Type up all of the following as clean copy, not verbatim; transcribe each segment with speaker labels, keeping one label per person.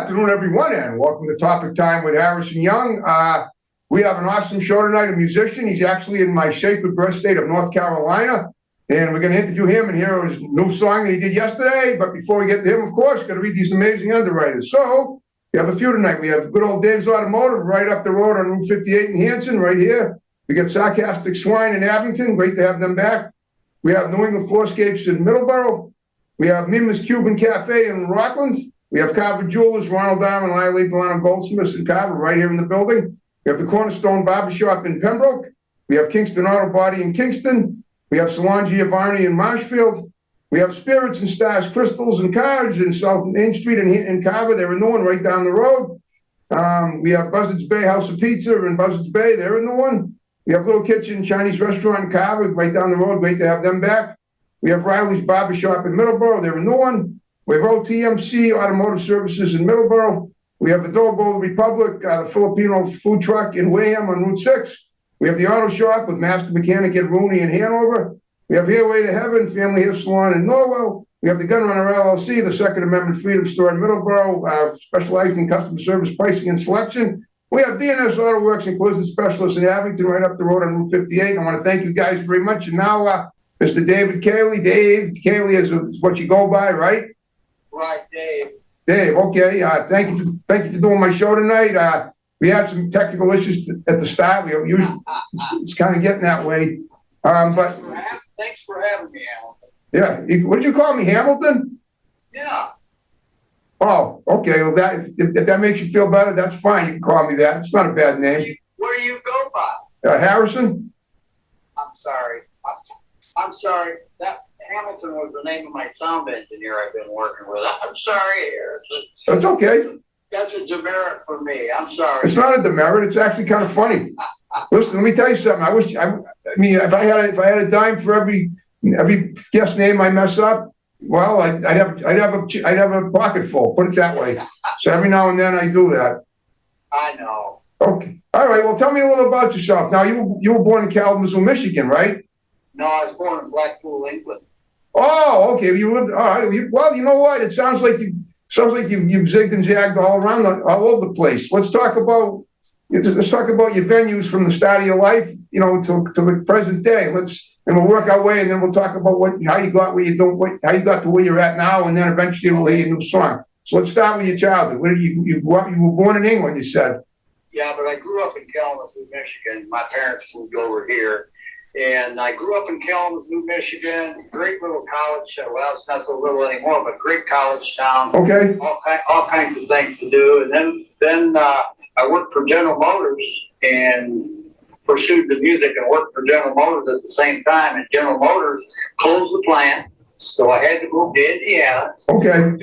Speaker 1: afternoon, everyone, and welcome to Topic Time with Harrison Young. We have an awesome show tonight, a musician. He's actually in my sacred birth state of North Carolina, and we're going to interview him and hear his new song that he did yesterday. But before we get to him, of course, got to read these amazing underwriters. So we have a few tonight. We have good old Dave's Automotive right up the road on Route 58 in Hanson, right here. We got Sarcastic Swine in Abington. Great to have them back. We have New England Floorscapes in Middleborough. We have Mima's Cuban Cafe in Rockland. We have Carver Jewelers, Ronald Diamond, Lyle Delano Goldsmiths in Carver, right here in the building. We have the Cornerstone Barbershop in Pembroke. We have Kingston Auto Body in Kingston. We have Salon Giovanni in Marshfield. We have Spirits and Stars Crystals and Cards in South Main Street in Carver. They're in the one right down the road. We have Buzzards Bay House of Pizza in Buzzards Bay. They're in the one. We have Little Kitchen Chinese Restaurant in Carver, right down the road. Great to have them back. We have Riley's Barbershop in Middleborough. They're in the one. We have OTMC Automotive Services in Middleborough. We have Adobo Republic, the Filipino food truck in Wareham on Route 6. We have the Auto Shop with Master Mechanic Ed Rooney in Hanover. We have Hairway to Heaven, Family Hair Salon in Norwell. We have the Gun Runner LLC, the Second Amendment Freedom Store in Middleborough, specializing in customer service, pricing, and selection. We have DNS Auto Works and Collision Specialists in Abington, right up the road on Route 58. I want to thank you guys very much. And now, Mr. David Caley. Dave Caley is what you go by, right?
Speaker 2: Right, Dave.
Speaker 1: Dave, okay. Thank you for doing my show tonight. We had some technical issues at the start. It's kind of getting that way. But
Speaker 2: thanks for having me,
Speaker 1: Hamilton. Yeah. What did you call me, Hamilton?
Speaker 2: Yeah.
Speaker 1: Oh, okay. Well, if that makes you feel better, that's fine. You can call me that. It's not a bad name.
Speaker 2: What do you go by?
Speaker 1: Harrison.
Speaker 2: I'm sorry. I'm sorry. That Hamilton was the name of my sound engineer I've been working with. I'm sorry, Harrison.
Speaker 1: That's okay.
Speaker 2: That's a demerit for me. I'm sorry.
Speaker 1: It's not a demerit. It's actually kind of funny. Listen, let me tell you something. I mean, if I had a dime for every guest name I mess up, well, I'd have a pocket full. Put it that way. So every now and then I do that.
Speaker 2: I know.
Speaker 1: Okay. All right. Well, tell me a little about yourself. Now, you were born in Kalamazoo, Michigan, right?
Speaker 2: No, I was born in Blackpool, England.
Speaker 1: Oh, okay. You lived. All right. Well, you know what? It sounds like you've zigged and zagged all over the place. Let's talk about your venues from the start of your life, to the present day. And we'll work our way, and then we'll talk about how you got to where you're at now, and then eventually we'll hear your new song. So let's start with your childhood. Where you were born in England, you said.
Speaker 2: Yeah, but I grew up in Kalamazoo, Michigan. My parents moved over here. And I grew up in Kalamazoo, Michigan. Great little college. Well, it's not so little anymore, but great college town.
Speaker 1: Okay.
Speaker 2: All kinds of things to do. And then I worked for General Motors and pursued the music and worked for General Motors at the same time. And General Motors closed the plant, so I had to move to Indiana.
Speaker 1: Okay.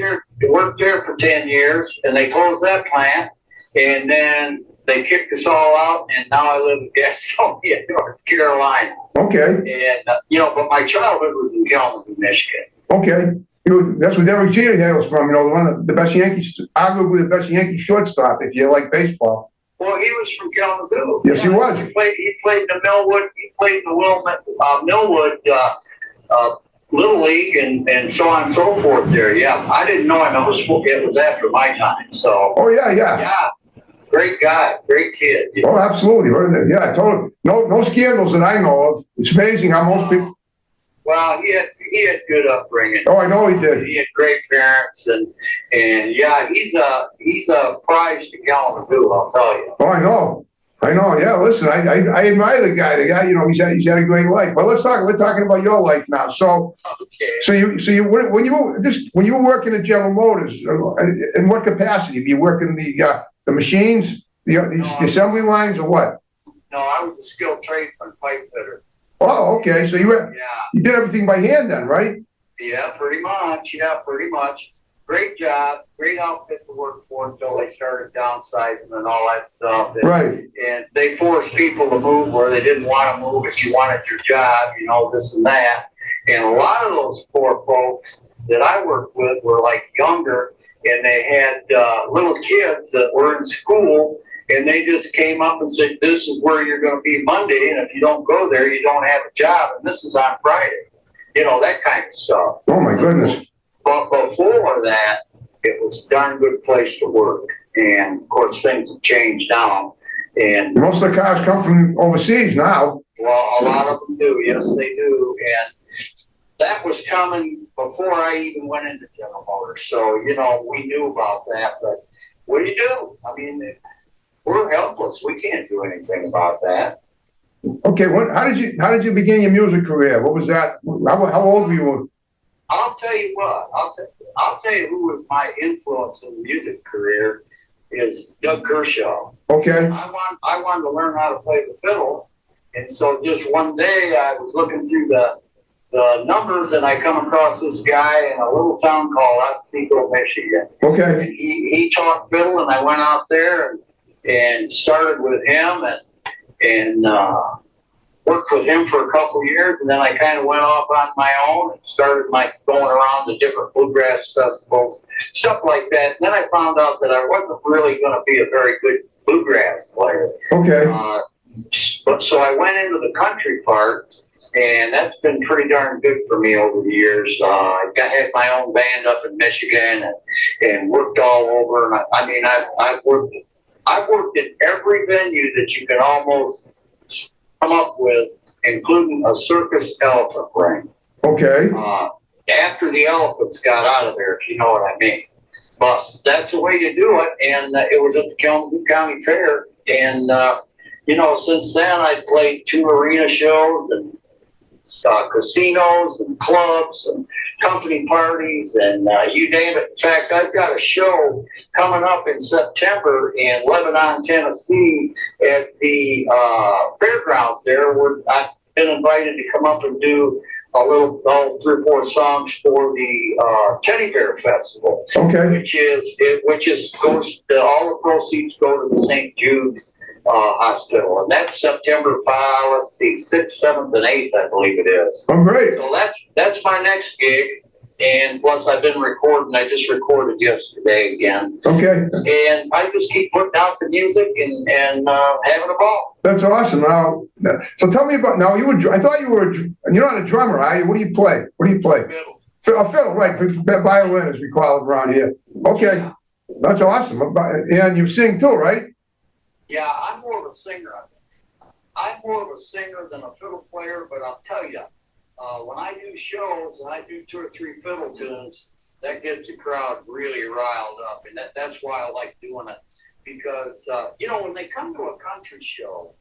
Speaker 2: Worked there for 10 years, and they closed that plant. And then they kicked us all out, and now I live in Gastonia, North Carolina.
Speaker 1: Okay.
Speaker 2: And, but my childhood was in Kalamazoo, Michigan.
Speaker 1: Okay. That's where Derek Jeter hails from, one of the best Yankees, arguably the best Yankee shortstop, if you like baseball.
Speaker 2: Well, he was from Kalamazoo.
Speaker 1: Yes, he was.
Speaker 2: He played in the Millwood. He played in the Millwood Little League and so on and so forth there. Yeah, I didn't know him. It was after my time. So.
Speaker 1: Oh, yeah.
Speaker 2: Yeah. Great guy, great kid.
Speaker 1: Oh, absolutely. Yeah, totally. No scandals that I know of. It's amazing how most people.
Speaker 2: Well, he had good upbringing.
Speaker 1: Oh, I know he did.
Speaker 2: He had great parents, and yeah, he's a prize to Kalamazoo, I'll tell you.
Speaker 1: Oh, I know. Yeah, listen, I admire the guy. The guy, he's had a great life. But we're talking about your life now. So,
Speaker 2: okay.
Speaker 1: So when you were working at General Motors, in what capacity? Were you working the machines, the assembly lines, or what?
Speaker 2: No, I was a skilled tradesman, pipe fitter.
Speaker 1: Oh, okay. So you did everything by hand then, right?
Speaker 2: Yeah, pretty much. Great job, great outfit to work for until they started downsizing and all that stuff.
Speaker 1: Right.
Speaker 2: And they forced people to move where they didn't want to move if you wanted your job, this and that. And a lot of those poor folks that I worked with were like younger, and they had little kids that were in school, and they just came up and said, this is where you're going to be Monday, and if you don't go there, you don't have a job, and this is on Friday. That kind of stuff.
Speaker 1: Oh, my goodness.
Speaker 2: But before that, it was a darn good place to work. And of course, things have changed now. And
Speaker 1: Most of the cars come from overseas now.
Speaker 2: well, a lot of them do. Yes, they do. And that was coming before I even went into General Motors. So, you know, we knew about that. But what do you do? I mean, we're helpless. We can't do anything about that.
Speaker 1: Okay, how did you begin your music career? What was that? How old were you?
Speaker 2: I'll tell you what. I'll tell you who was my influence in the music career is Doug Kershaw.
Speaker 1: Okay.
Speaker 2: I wanted to learn how to play the fiddle, and so just one day I was looking through the numbers, and I come across this guy in a little town called Otsego, Michigan.
Speaker 1: Okay.
Speaker 2: And he taught fiddle, and I went out there and started with him and worked with him for a couple of years, and then I kind of went off on my own and started going around to different bluegrass festivals, stuff like that. And then I found out that I wasn't really going to be a very good bluegrass player.
Speaker 1: Okay.
Speaker 2: But so I went into the country part, and that's been pretty darn good for me over the years. I had my own band up in Michigan and worked all over. And I've worked in every venue that you can almost come up with, including a circus elephant ring.
Speaker 1: Okay.
Speaker 2: After the elephants got out of there, if you know what I mean. But that's the way you do it, and it was at the Kalamazoo County Fair. And, you know, since then I played 2 arena shows and casinos and clubs and company parties and you name it. In fact, I've got a show coming up in September in Lebanon, Tennessee at the fairgrounds there, where I've been invited to come up and do a little 3 or 4 songs for the Teddy Bear Festival.
Speaker 1: Okay.
Speaker 2: Which is all the proceeds go to the St. Jude Hospital, and that's September 6th, 7th, and 8th, I believe it is.
Speaker 1: Oh, great.
Speaker 2: So that's my next gig, and plus I've been recording. I just recorded yesterday again.
Speaker 1: Okay.
Speaker 2: And I just keep putting out the music and having a ball.
Speaker 1: That's awesome. Now, so tell me about now. I thought you were. You're not a drummer, are you? What do you play?
Speaker 2: Fiddle.
Speaker 1: A fiddle, right? Violin, as we call it around here. Okay, that's awesome. And you sing too, right?
Speaker 2: Yeah, I'm more of a singer. I'm more of a singer than a fiddle player, but I'll tell you, when I do shows and I do 2 or 3 fiddle tunes, that gets the crowd really riled up, and that's why I like doing it. Because, you know, when they come to a country show,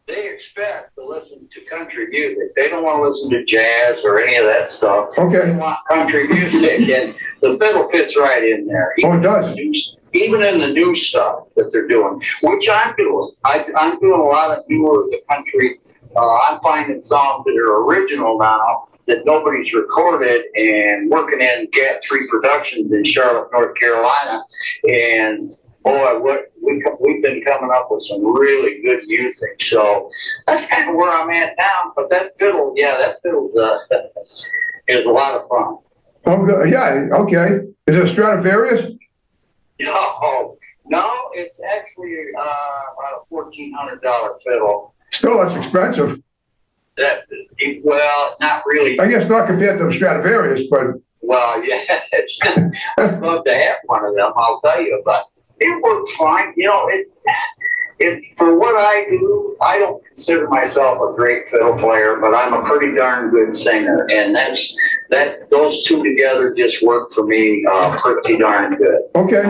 Speaker 2: they expect to listen to country music. They don't want to listen to jazz or any of that stuff.
Speaker 1: Okay.
Speaker 2: They want country music, and the fiddle fits right in there.
Speaker 1: Oh, it does.
Speaker 2: Even in the new stuff that they're doing, which I'm doing. I'm doing a lot of newer of the country. I'm finding songs that are original now that nobody's recorded, and working in Gap 3 Productions in Charlotte, North Carolina. And boy, we've been coming up with some really good music. So that's kind of where I'm at now. But that fiddle is a lot of fun.
Speaker 1: Oh, good. Yeah. Okay. Is it a Stradivarius?
Speaker 2: No, it's actually about a $1,400 fiddle.
Speaker 1: Still, that's expensive.
Speaker 2: Well, not really.
Speaker 1: I guess not compared to the Stradivarius, but.
Speaker 2: Well, yeah, I'd love to have one of them, I'll tell you, but it works fine. You know, it's for what I do. I don't consider myself a great fiddle player, but I'm a pretty darn good singer, and those 2 together just work for me pretty darn good.
Speaker 1: Okay.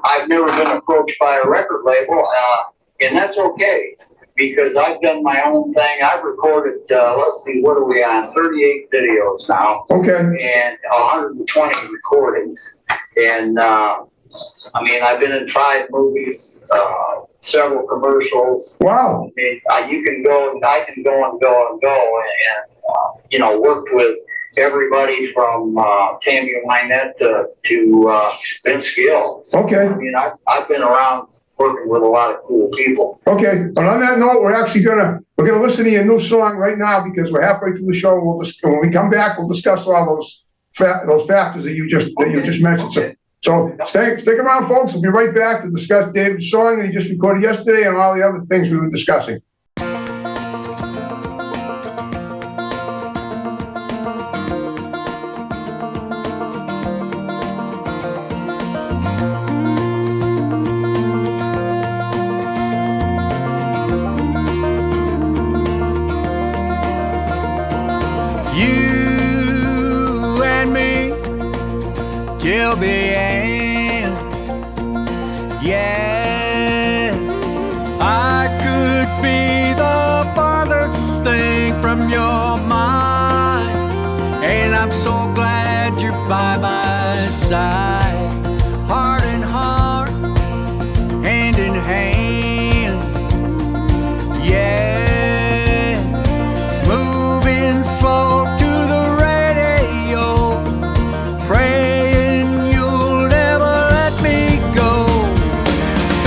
Speaker 2: I've never been approached by a record label, and that's okay, because I've done my own thing. I've recorded, let's see, what are we on? 38 videos now. Okay. And 120 recordings. And, I mean, I've been in 5 movies, several commercials. Wow. I mean, you can go, and I can go and go and go, and you know, worked with everybody from Tammy Wynette to Vince Gill. So, okay. I mean, I've been around working with a lot of cool people. Okay. And on that note, we're gonna listen to your new song right now, because we're halfway through the show. When we come back, we'll discuss all those factors that you just mentioned. So stick around, folks. We'll be right back to discuss David's song that he just recorded yesterday and all the other things we were discussing.
Speaker 3: till the end. Yeah, I could be the farthest thing from your mind, and I'm so glad you're by my side. Heart in heart, hand in hand. Yeah, moving slow to the radio, praying you'll never let me go.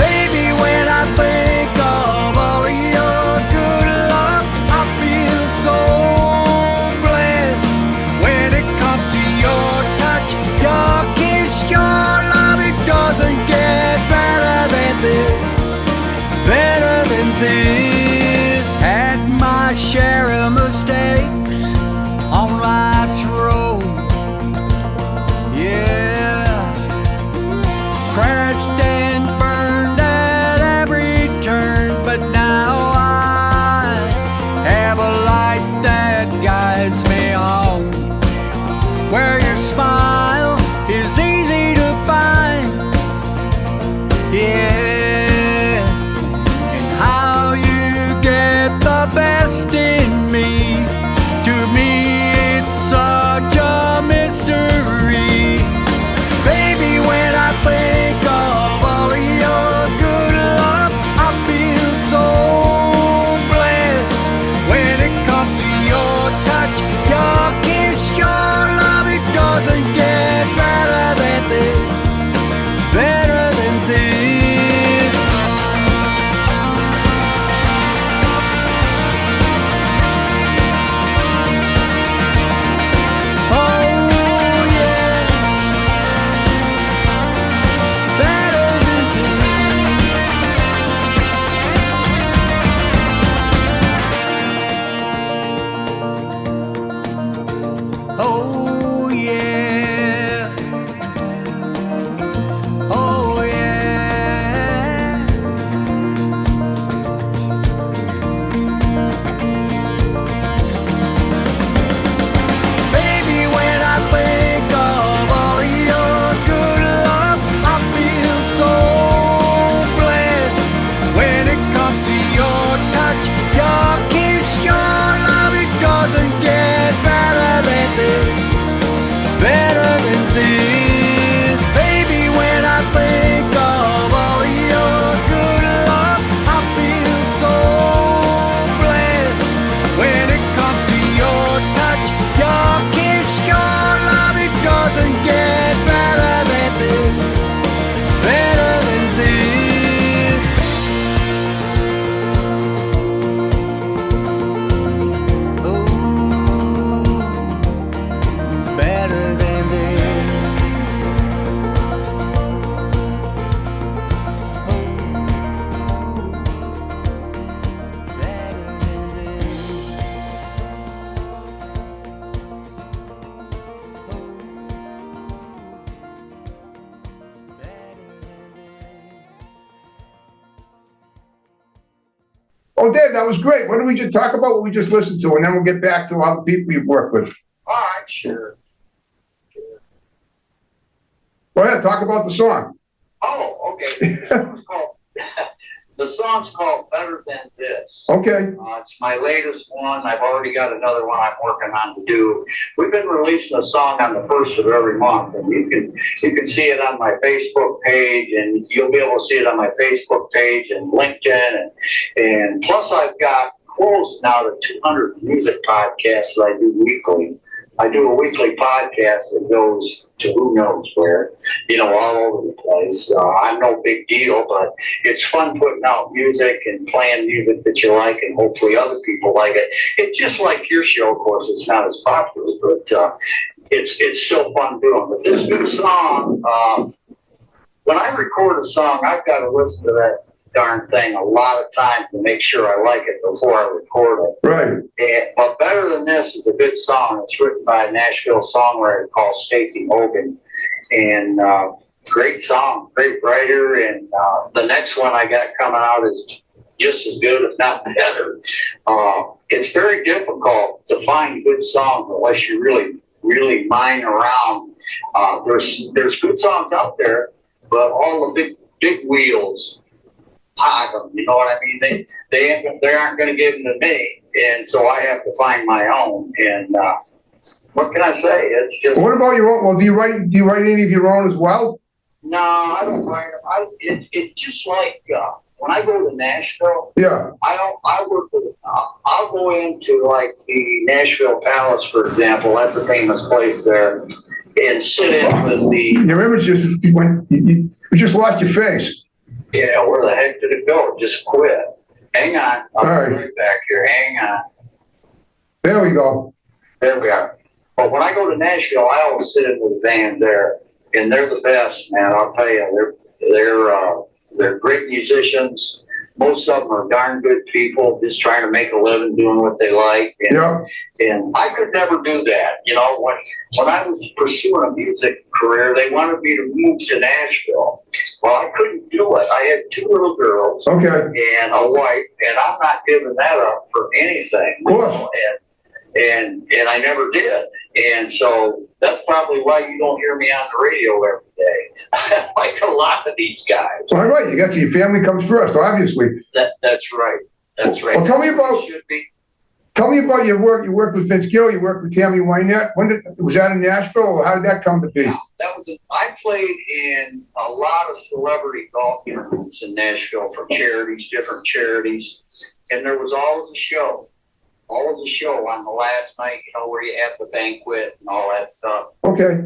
Speaker 3: Baby, when I think of all of your good love, I feel so blessed. When it comes to your touch, your kiss, your love, it doesn't get better than this, better than this. Had my share of mistakes on life's road, yeah, crashed and burned at every turn, but now I have a light that guides me home, where your smile is easy to find, yeah, and how you get the best in me. To me, it's such a mystery. Baby, when I think of all of your good love, I feel so blessed. When it comes to your touch, your kiss, your love, it doesn't get better than this, better than this. Oh yeah, better than this. Oh yeah, oh yeah. Baby, when I think of all of your good love, I feel so blessed. When it comes to your touch, your kiss, your love, it doesn't get better than this, better than this. Baby, when I think of all of your good love, I feel so blessed. When it comes to your touch, your kiss, your love, it doesn't get better than this, better than this. Ooh, better than this. Better than
Speaker 1: Oh, Dave, that was great. What did we just talk about? What we just listened to, and then we'll get back to all the people you've worked with.
Speaker 2: All right, sure.
Speaker 1: Go ahead, talk about the song.
Speaker 2: Oh, okay. The song's called Better Than This.
Speaker 1: Okay.
Speaker 2: It's my latest one. I've already got another one I'm working on to do. We've been releasing a song on the first of every month, and you can see it on my Facebook page, and you'll be able to see it on my Facebook page and LinkedIn, and plus I've got close now to 200 music podcasts that I do weekly. I do a weekly podcast that goes to who knows where, all over the place. I'm no big deal, but it's fun putting out music and playing music that you like, and hopefully other people like it. It's just like your show, of course, it's not as popular, but it's still fun doing. But this new song, when I record a song, I've got to listen to that darn thing a lot of times to make sure I like it before I record it.
Speaker 1: Right.
Speaker 2: But Better Than This is a good song. It's written by a Nashville songwriter called Stacy Hogan, and great song, great writer. And the next one I got coming out is just as good, if not better. It's very difficult to find good songs unless you really really mine around. There's good songs out there, but all the big wheels hog them. You know what I mean? They aren't going to give them to me, and so I have to find my own. And what can I say? It's just.
Speaker 1: What about your own? Well, do you write any of your own as well?
Speaker 2: No, I don't write them. It's just like when I go to Nashville.
Speaker 1: Yeah.
Speaker 2: I work with. I'll go into like the Nashville Palace, for example. That's a famous place there, and sit in with the.
Speaker 1: Your image just went. You just lost your face.
Speaker 2: Yeah, where the heck did it go? Just quit. Hang on. I'll be right back here. Hang on.
Speaker 1: There we go.
Speaker 2: There we are. But when I go to Nashville, I always sit in with the band there, and they're the best, man. I'll tell you, they're great musicians. Most of them are darn good people, just trying to make a living doing what they like. And, and I could never do that. You know, when I was pursuing a music career, they wanted me to move to Nashville. Well, I couldn't do it. I had 2 little girls and a wife, and I'm not giving that up for anything.
Speaker 1: Of course.
Speaker 2: And I never did. And so that's probably why you don't hear me on the radio every day, like a lot of these guys.
Speaker 1: All right, you got your family comes first, obviously.
Speaker 2: That's right. That's right.
Speaker 1: Well, tell me about your work. You worked with Vince Gill. You worked with Tammy Wynette. Was that in Nashville, or how did that come to be?
Speaker 2: Yeah, I played in a lot of celebrity golf tournaments in Nashville for charities, different charities, and there was always a show. Always a show on the last night, you know, where you have the banquet and all that stuff.
Speaker 1: Okay.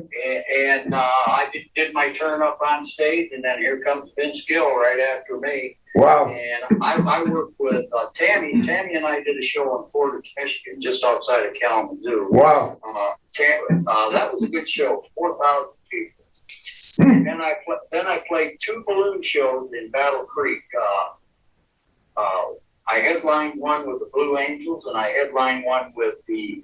Speaker 2: And I did my turn up on stage, and then here comes Vince Gill right after me.
Speaker 1: Wow.
Speaker 2: And I worked with Tammy. Tammy and I did a show in Portage, Michigan, just outside of Kalamazoo.
Speaker 1: Wow.
Speaker 2: That was a good show, 4,000 people. And then I played 2 balloon shows in Battle Creek. I headlined one with the Blue Angels, and I headlined one with the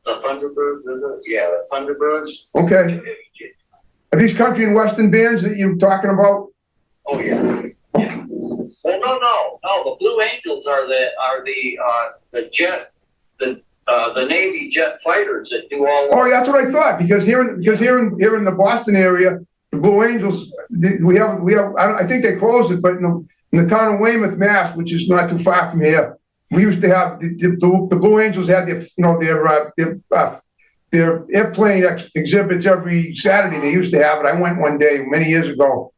Speaker 2: Thunderbirds. Is it? Yeah, the Thunderbirds.
Speaker 1: Okay. Are these country and western bands that you're talking about?
Speaker 2: Oh yeah. Yeah. Well, no. The Blue Angels are the jet, the Navy jet fighters that do all.
Speaker 1: Oh, that's what I thought. Because here in the Boston area, the Blue Angels, we have. I think they closed it, but in the town of Weymouth, Mass, which is not too far from here, we used to have the Blue Angels had their airplane exhibits every Saturday. They used to have it. I went one day many years ago.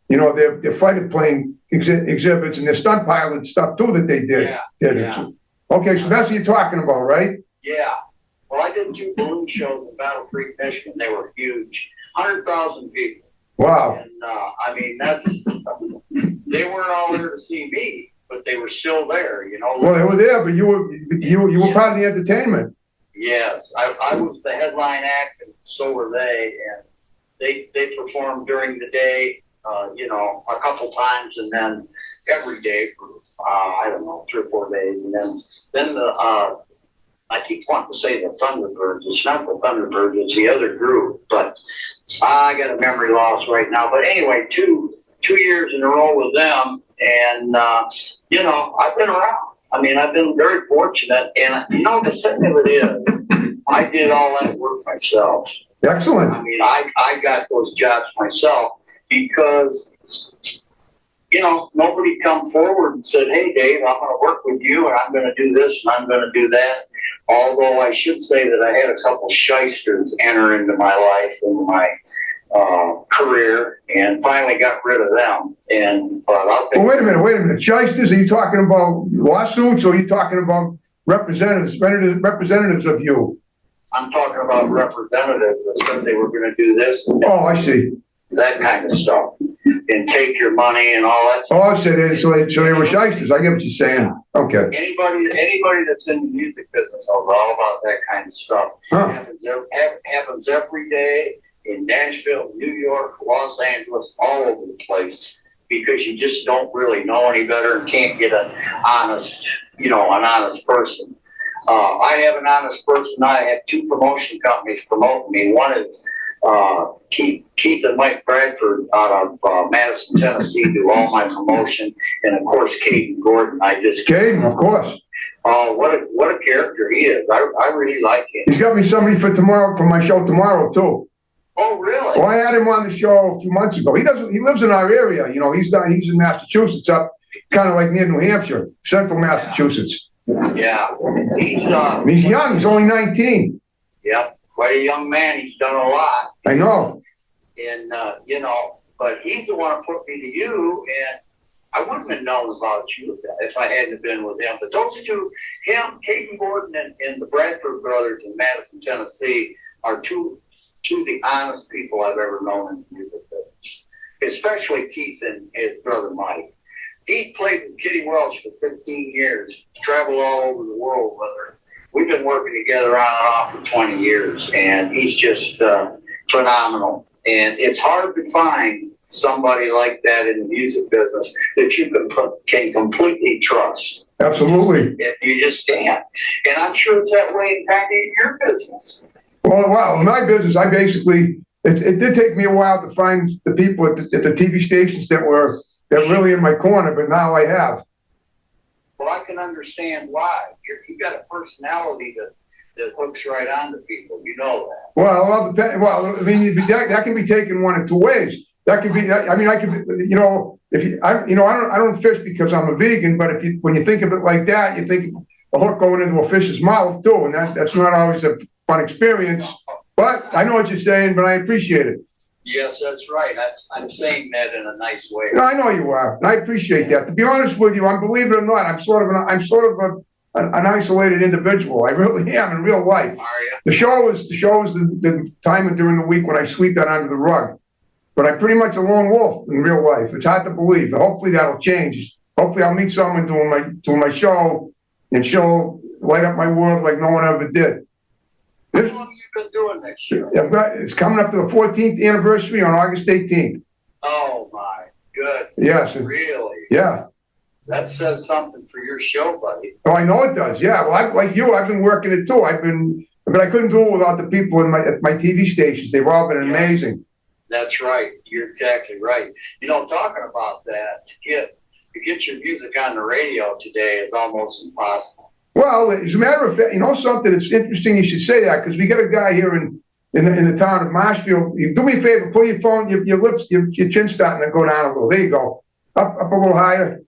Speaker 1: You know, their fighter plane exhibits and their stunt pilot stuff too that they did.
Speaker 2: Yeah.
Speaker 1: Okay, so that's what you're talking about, right?
Speaker 2: Yeah. Well, I did 2 balloon shows in Battle Creek, Michigan. They were huge, 100,000 people.
Speaker 1: Wow.
Speaker 2: And I mean, they weren't all there to see me, but they were still there, you know.
Speaker 1: Well, they were there, but you were part of the entertainment.
Speaker 2: Yes, I was the headline act, and so were they. And they performed during the day, you know, a couple times, and then every day for I don't know, 3 or 4 days, and then I keep wanting to say the Thunderbirds. It's not the Thunderbirds, it's the other group. But I got a memory loss right now. But anyway, two years in a row with them. And, you know, I've been around. I mean, I've been very fortunate. And, you know, the thing of it is, I did all that work myself.
Speaker 1: Excellent.
Speaker 2: I mean, I got those jobs myself because, you know, nobody come forward and said, hey, Dave, I'm going to work with you, and I'm going to do this, and I'm going to do that. Although I should say that I had a couple shysters enter into my life and my career, and finally got rid of them. But I'll take.
Speaker 1: Well, wait a minute. Shysters? Are you talking about lawsuits, or are you talking about representatives of you?
Speaker 2: I'm talking about representatives that said they were going to do this.
Speaker 1: Oh, I see.
Speaker 2: That kind of stuff, and take your money and all that stuff.
Speaker 1: Oh, I see. So they were shysters. I get what you're saying. Okay.
Speaker 2: Anybody that's in the music business knows all about that kind of stuff.
Speaker 1: Huh.
Speaker 2: Happens every day in Nashville, New York, Los Angeles, all over the place, because you just don't really know any better and can't get an honest person. I have an honest person. I have 2 promotion companies promoting me. One is Keith and Mike Bradford out of Madison, Tennessee, do all my promotion, and of course Caden Gordon.
Speaker 1: Caden, of course.
Speaker 2: Oh, what a character he is. I really like him.
Speaker 1: He's got me somebody for tomorrow, for my show tomorrow too.
Speaker 2: Oh, really?
Speaker 1: Well, I had him on the show a few months ago. He lives in our area. You know, he's in Massachusetts, up kind of like near New Hampshire, central Massachusetts.
Speaker 2: Yeah. He's
Speaker 1: young. He's only 19.
Speaker 2: Yep. Quite a young man. He's done a lot.
Speaker 1: I know.
Speaker 2: And, but he's the one who put me to you, and I wouldn't have known about you if I hadn't been with him. But those two, him, Caden Gordon, and the Bradford brothers in Madison, Tennessee, are two of the honest people I've ever known in the music business, especially Keith and his brother Mike. He's played with Kitty Welch for 15 years, traveled all over the world with her. We've been working together on and off for 20 years, and he's just phenomenal. And it's hard to find somebody like that in the music business that you can completely trust.
Speaker 1: Absolutely.
Speaker 2: You just can't. And I'm sure it's that way kind of in your business.
Speaker 1: Well, in my business, I basically, it did take me a while to find the people at the TV stations that were really in my corner, but now I have.
Speaker 2: Well, I can understand why. You got a personality that hooks right on to people. You know that.
Speaker 1: Well, I mean, that can be taken one of two ways. That could be. I mean, I could. You know, I don't fish because I'm a vegan, but when you think of it like that, you think a hook going into a fish's mouth too, and that's not always a fun experience. But I know what you're saying, but I appreciate it.
Speaker 2: Yes, that's right. I'm saying that in a nice way.
Speaker 1: No, I know you are, and I appreciate that. To be honest with you, believe it or not, I'm sort of an isolated individual. I really am in real life.
Speaker 2: Are you?
Speaker 1: The show is the time during the week when I sweep that under the rug. But I'm pretty much a lone wolf in real life. It's hard to believe. Hopefully that'll change. Hopefully I'll meet someone doing my show, and she'll light up my world like no one ever did.
Speaker 2: How long have you been doing this show?
Speaker 1: It's coming up to the 14th anniversary on August 18th.
Speaker 2: Oh my goodness.
Speaker 1: Yes.
Speaker 2: Really?
Speaker 1: Yeah.
Speaker 2: That says something for your show, buddy.
Speaker 1: Oh, I know it does. Yeah. Well, like you, I've been working it too. But I couldn't do it without the people at my TV stations. They've all been amazing.
Speaker 2: That's right. You're exactly right. You know, talking about that, to get your music on the radio today is almost impossible. Well,
Speaker 1: as a matter of fact, you know something? It's interesting you should say that, because we got a guy here in the town of Marshfield. You do me a favor, pull your phone, your lips, your chin's starting to go down a little. There you go. Up a little higher.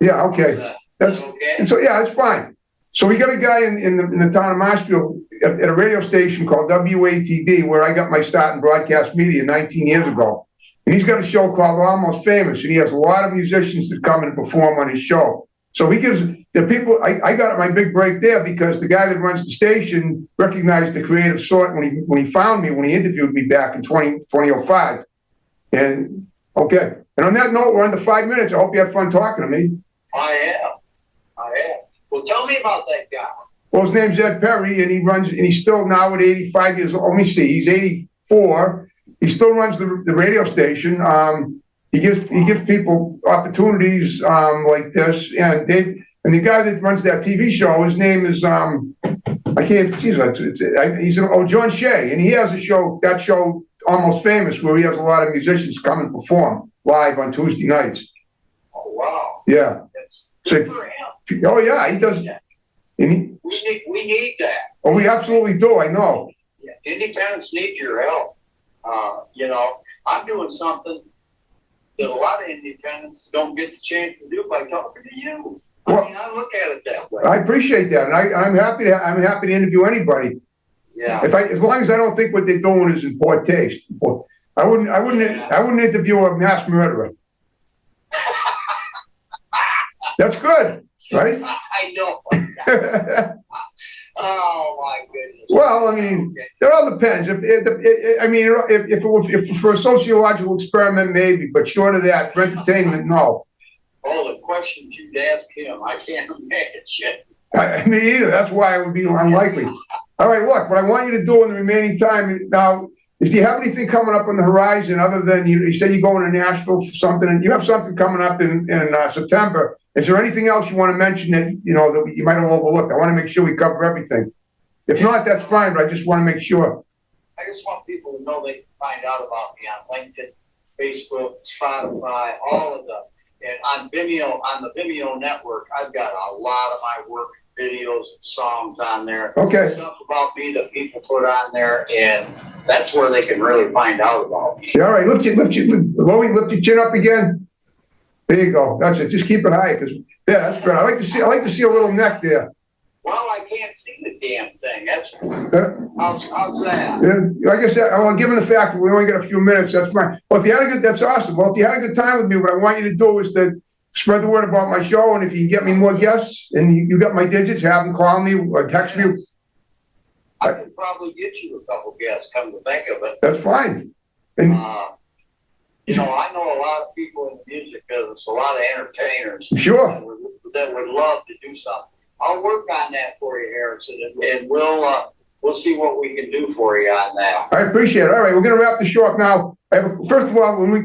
Speaker 1: Yeah, okay. That's okay. And so yeah, it's fine. So we got a guy in the town of Marshfield at a radio station called WATD, where I got my start in broadcast media 19 years ago. And he's got a show called Almost Famous, and he has a lot of musicians that come and perform on his show. So he gives the people, I got my big break there because the guy that runs the station recognized the creative sort when he found me, when he interviewed me back in 2005. And okay. And on that note, we're under 5 minutes. I hope you have fun talking to me.
Speaker 2: I am. Well, tell me about that guy.
Speaker 1: Well, his name's Ed Perry, and he's still now at 85 years old. Let me see, he's 84. He still runs the radio station. He gives people opportunities like this, and the guy that runs that TV show, his name is John Shea, and he has that show Almost Famous, where he has a lot of musicians come and perform live on Tuesday nights.
Speaker 2: Oh wow!
Speaker 1: Yeah.
Speaker 2: That's good for him.
Speaker 1: Oh yeah, he does.
Speaker 2: Yeah.
Speaker 1: And
Speaker 2: we need that.
Speaker 1: Oh, we absolutely do. I know.
Speaker 2: Yeah. Independents need your help. You know, I'm doing something that a lot of independents don't get the chance to do by talking to you.
Speaker 1: Well,
Speaker 2: I mean, I look at it that way.
Speaker 1: I appreciate that, and I'm happy to interview anybody.
Speaker 2: Yeah.
Speaker 1: As long as I don't think what they're doing is in poor taste. I wouldn't interview a mass murderer. That's good, right?
Speaker 2: I know. Oh my goodness.
Speaker 1: Well, I mean, it all depends. If it was for a sociological experiment, maybe, but short of that, for entertainment, no.
Speaker 2: Oh, the questions you'd ask him, I can't imagine.
Speaker 1: Me either. That's why it would be unlikely. All right, look, what I want you to do in the remaining time now is, do you have anything coming up on the horizon other than you said you're going to Nashville for something, and you have something coming up in September? Is there anything else you want to mention that that you might have overlooked? I want to make sure we cover everything. If not, that's fine, but I just want to make sure.
Speaker 2: I just want people to know they can find out about me on LinkedIn, Facebook, Spotify, all of the And on the Vimeo network, I've got a lot of my work videos and songs on there.
Speaker 1: Okay.
Speaker 2: Stuff about me that people put on there, and that's where they can really find out about me.
Speaker 1: Yeah, all right, lift your chin up again. There you go. That's it. Just keep it high, because yeah, that's better. I like to see a little neck there.
Speaker 2: Well, I can't see the damn thing. That's how's that?
Speaker 1: Yeah, like I said, well, given the fact that we only got a few minutes, that's fine. Well, if you had a good, that's awesome. Well, if you had a good time with me, what I want you to do is to spread the word about my show, and if you can get me more guests, and you got my digits, have them call me or text me.
Speaker 2: I could probably get you a couple guests, come to think of it.
Speaker 1: That's fine. And
Speaker 2: you know, I know a lot of people in the music business, a lot of entertainers.
Speaker 1: Sure.
Speaker 2: That would love to do something. I'll work on that for you, Harrison, and we'll see what we can do for you on that.
Speaker 1: I appreciate it. All right, we're gonna wrap the show up now. First of all, when we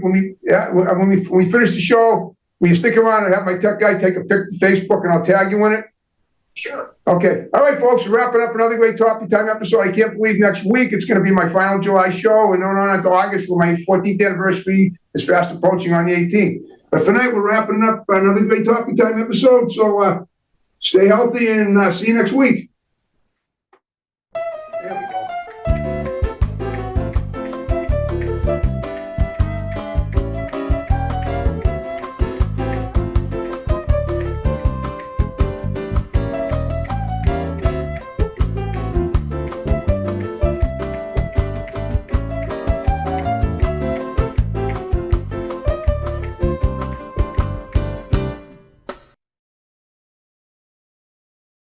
Speaker 1: finish the show, will you stick around and have my tech guy take a pic to Facebook, and I'll tag you in it?
Speaker 2: Sure.
Speaker 1: Okay. All right, folks, we're wrapping up another great Topic Time episode. I can't believe next week it's going to be my final July show, and on into August, where my 14th anniversary is fast approaching on the 18th. But for tonight, we're wrapping up another great Topic Time episode. So stay healthy, and see you next week.